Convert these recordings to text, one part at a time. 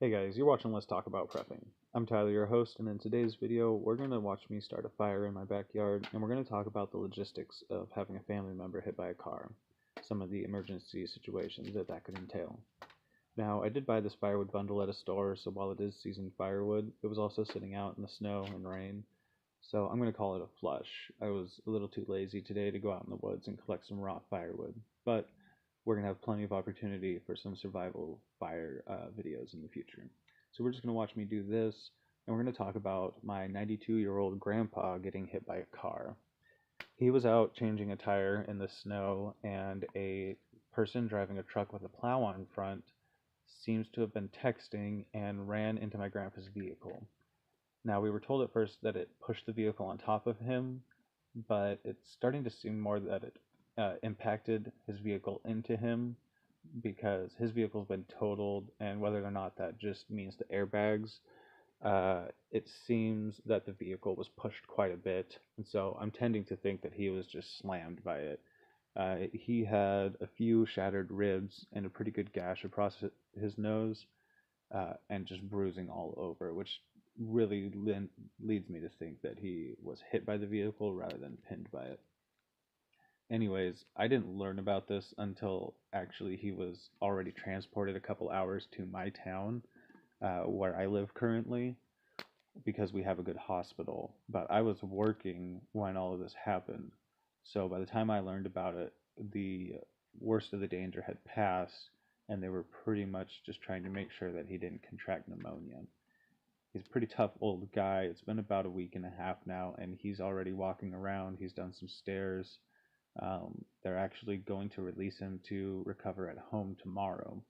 Hey guys, you're watching Let's Talk About Prepping. I'm Tyler, your host, and in today's video, we're going to watch me start a fire in my backyard, and we're going to talk about the logistics of having a family member hit by a car, some of the emergency situations that could entail. Now, I did buy this firewood bundle at a store, so while it is seasoned firewood, it was also sitting out in the snow and rain, so I'm going to call it a flush. I was a little too lazy today to go out in the woods and collect some raw firewood, but we're going to have plenty of opportunity for some survival fire videos in the future. So we're just going to watch me do this, and we're going to talk about my 92-year-old grandpa getting hit by a car. He was out changing a tire in the snow, and a person driving a truck with a plow on front seems to have been texting and ran into my grandpa's vehicle. Now, we were told at first that it pushed the vehicle on top of him, but it's starting to seem more that it impacted his vehicle into him because his vehicle's been totaled, and whether or not that just means the airbags, it seems that the vehicle was pushed quite a bit, and so I'm tending to think that he was just slammed by it. He had a few shattered ribs and a pretty good gash across his nose, and just bruising all over, which really leads me to think that he was hit by the vehicle rather than pinned by it. Anyways, I didn't learn about this until actually he was already transported a couple hours to my town, where I live currently, because we have a good hospital. But I was working when all of this happened. So by the time I learned about it, the worst of the danger had passed, and they were pretty much just trying to make sure that he didn't contract pneumonia. He's a pretty tough old guy. It's been about a week and a half now, and he's already walking around. He's done some stairs. They're actually going to release him to recover at home tomorrow.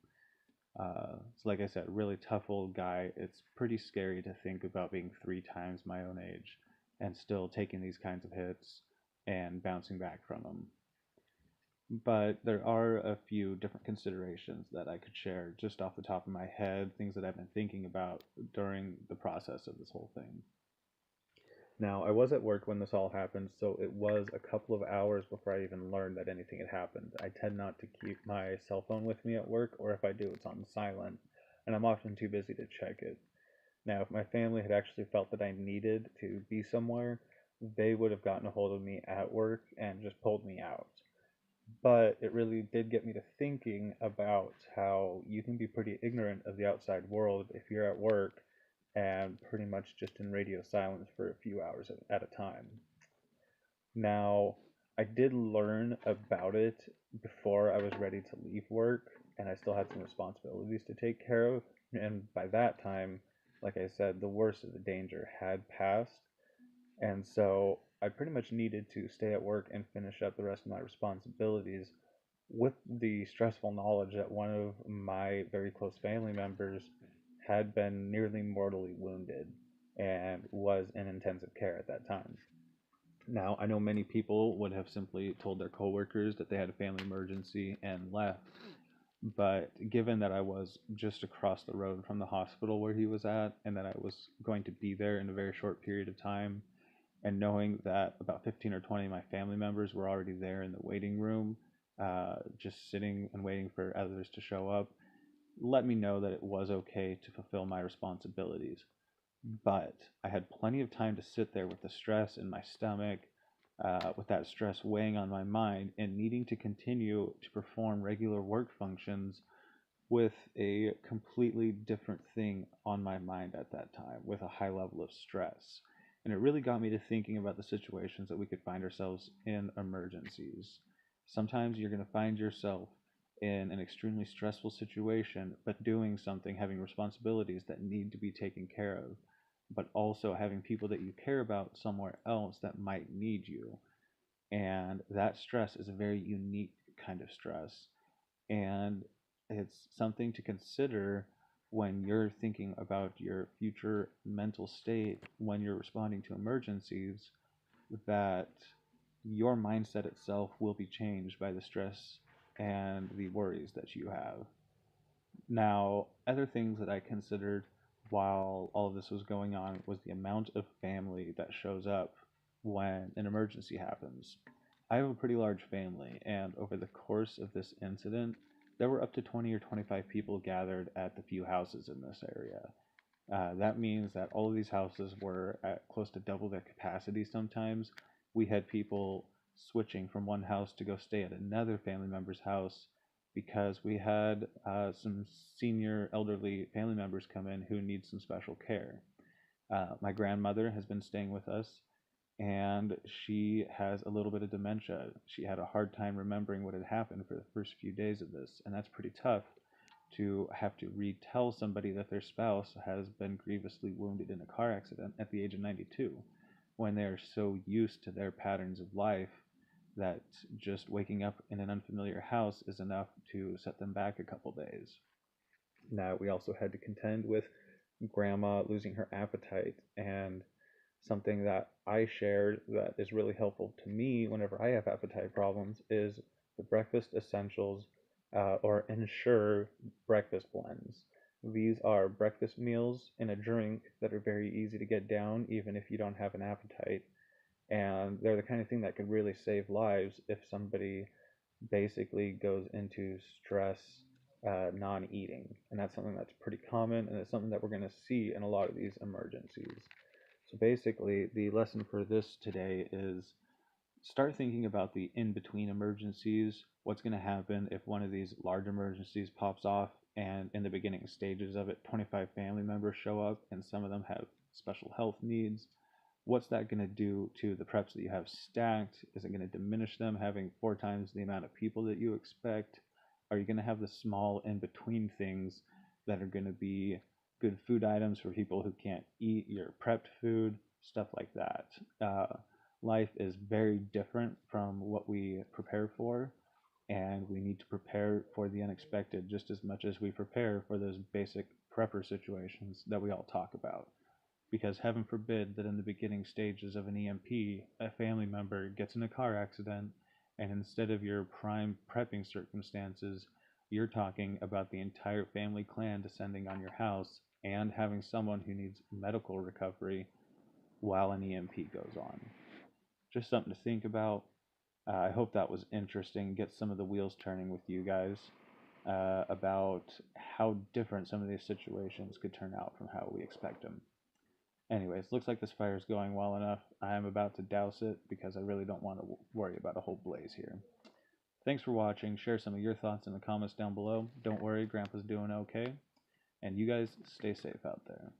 So like I said, really tough old guy. It's pretty scary to think about being 3 times my own age and still taking these kinds of hits and bouncing back from them. But there are a few different considerations that I could share just off the top of my head, things that I've been thinking about during the process of this whole thing. Now, I was at work when this all happened, so it was a couple of hours before I even learned that anything had happened. I tend not to keep my cell phone with me at work, or if I do, it's on silent, and I'm often too busy to check it. Now, if my family had actually felt that I needed to be somewhere, they would have gotten a hold of me at work and just pulled me out. But it really did get me to thinking about how you can be pretty ignorant of the outside world if you're at work and pretty much just in radio silence for a few hours at a time. Now, I did learn about it before I was ready to leave work, and I still had some responsibilities to take care of. And by that time, like I said, the worst of the danger had passed. And so I pretty much needed to stay at work and finish up the rest of my responsibilities with the stressful knowledge that one of my very close family members had been nearly mortally wounded and was in intensive care at that time. Now, I know many people would have simply told their coworkers that they had a family emergency and left, but given that I was just across the road from the hospital where he was at and that I was going to be there in a very short period of time, and knowing that about 15 or 20 of my family members were already there in the waiting room, just sitting and waiting for others to show up, let me know that it was okay to fulfill my responsibilities. But I had plenty of time to sit there with the stress in my stomach, with that stress weighing on my mind, and needing to continue to perform regular work functions with a completely different thing on my mind at that time, with a high level of stress. And it really got me to thinking about the situations that we could find ourselves in emergencies. Sometimes you're going to find yourself in an extremely stressful situation, but doing something, having responsibilities that need to be taken care of, but also having people that you care about somewhere else that might need you. And that stress is a very unique kind of stress. And it's something to consider when you're thinking about your future mental state when you're responding to emergencies, that your mindset itself will be changed by the stress and the worries that you have. Now, other things that I considered while all of this was going on was the amount of family that shows up when an emergency happens. I have a pretty large family, and over the course of this incident, there were up to 20 or 25 people gathered at the few houses in this area. That means that all of these houses were at close to double their capacity sometimes. We had people switching from one house to go stay at another family member's house because we had some senior elderly family members come in who need some special care. My grandmother has been staying with us, and she has a little bit of dementia. She had a hard time remembering what had happened for the first few days of this, and that's pretty tough to have to retell somebody that their spouse has been grievously wounded in a car accident at the age of 92 when they're so used to their patterns of life that just waking up in an unfamiliar house is enough to set them back a couple days. Now, we also had to contend with grandma losing her appetite, and something that I shared that is really helpful to me whenever I have appetite problems is the breakfast essentials or ensure breakfast blends. These are breakfast meals in a drink that are very easy to get down even if you don't have an appetite. And they're the kind of thing that could really save lives if somebody basically goes into stress non-eating. And that's something that's pretty common, and it's something that we're going to see in a lot of these emergencies. So basically, the lesson for this today is start thinking about the in-between emergencies. What's going to happen if one of these large emergencies pops off and in the beginning stages of it, 25 family members show up and some of them have special health needs? What's that going to do to the preps that you have stacked? Is it going to diminish them having 4 times the amount of people that you expect? Are you going to have the small in-between things that are going to be good food items for people who can't eat your prepped food, stuff like that? Life is very different from what we prepare for, and we need to prepare for the unexpected just as much as we prepare for those basic prepper situations that we all talk about. Because heaven forbid that in the beginning stages of an EMP, a family member gets in a car accident, and instead of your prime prepping circumstances, you're talking about the entire family clan descending on your house and having someone who needs medical recovery while an EMP goes on. Just something to think about. I hope that was interesting. Get some of the wheels turning with you guys about how different some of these situations could turn out from how we expect them. Anyways, looks like this fire is going well enough. I am about to douse it because I really don't want to worry about a whole blaze here. Thanks for watching. Share some of your thoughts in the comments down below. Don't worry, Grandpa's doing okay. And you guys stay safe out there.